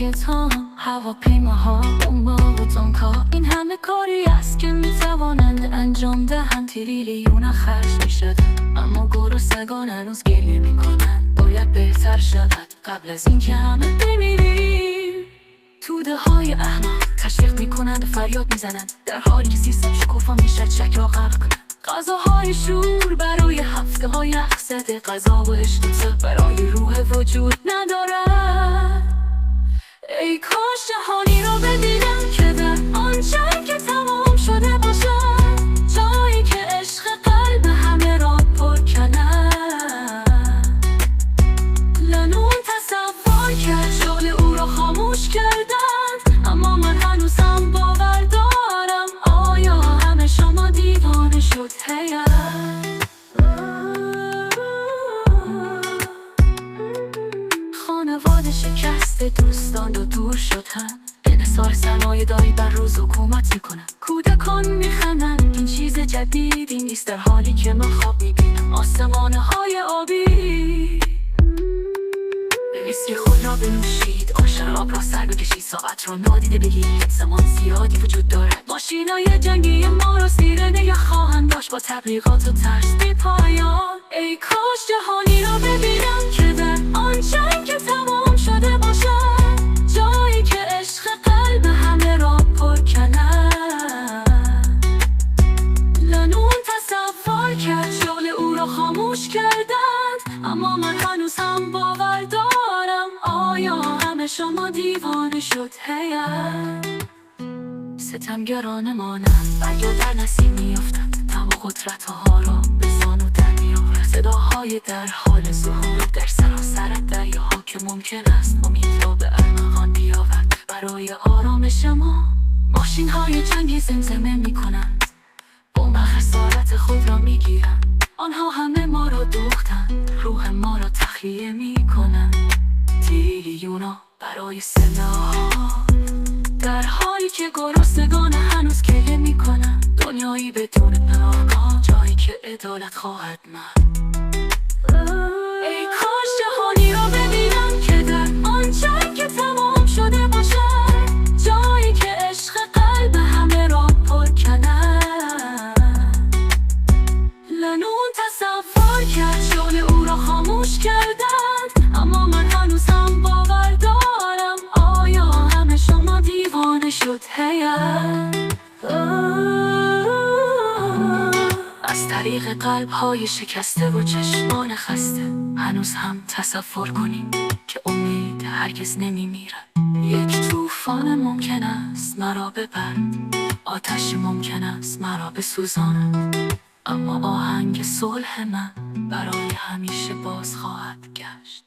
راکت ها، هواپیماها، بمبا و تانک‌ها، این همه کاری است که میتوانند انجام دهند. تریلیون خرج میشد اما گرسنگان هنوز گریه میکنند. باید بهتر شود قبل از اینکه همه بمیریم. توده های احمق تشویق میکنند و فریاد میزنند، در حالی که سیستم شکوفا میشد شک را غرق کنند. غذاهای شور برای هفته های یخ زده، غذا و اشتباه برای روح وجود ندارد. ای کاش جهانی را ببینم که در آنچه که تمام شده باشد، جایی که عشق قلب همه را پر کند. لنون تصور کرد شعله او را خاموش کردند، اما من هنوزم باور دارم. آیا همه شما دیوانه شد هیت؟ خانواده شکسته، دوستان دور شدن، انحصار سرمایه‌داری بر روز حکومت میکنن. کودکان میخندن، این چیز جدیدی نیست، در حالی که من خواب میبینم آسمانه های آبی. ویسکی خود را بنوشید، شراب را سر بکشید، ساعت را نادیده بگیرید. زمان زیادی وجود دارد، ماشینای جنگی ما را زیر نگاه خواهند داشت، با تبلیغات و ترس بی پایان. ای کاش جهانی را ببینم که در آنچه که تمام شده باشد، جایی که عشق قلب همه را پر کند. لنون تصور کرد شعله او را خاموش کردند، اما من هنوزم باور دارم. آیا همه شما دیوانه شد هیت؟ ستمگران مانند برگا در نسیم میافتند، تمام قدرت ها را به زانو در میآورد. صداهای در حال ظهور در سراسر دریاها که ممکن است امید را به ارمغان بیاورد. برای آرامش ما ماشین های جنگی زمزمه میکنند، بمب خسارت خود را میگیرند. آنها همه ما را دوختند، روح ما را تخلیه میکنند. تریلیونا برای سلاح، در حالی که گرسنگان هنوز گریه میکنند. دنیایی بدون پناهگاه، جایی که عدالت خواهد مرد. ای کاش جهانی را ببینم که در آنچه که تمام شده باشد، جایی که عشق قلب همه را پر کند. لنون تصور کرد شعله او را خاموش کردند، اما من هنوزم باور دارم. آیا همه شما دیوانه شد هیت؟ از طریق قلب های شکسته و چشمان خسته، هنوز هم تصور کنیم که امید هرگز نمیمیرد. یک طوفان ممکن است مرا ببرد، آتش ممکن است مرا بسوزاند، اما آهنگ صلح من برای همیشه باز خواهد گشت.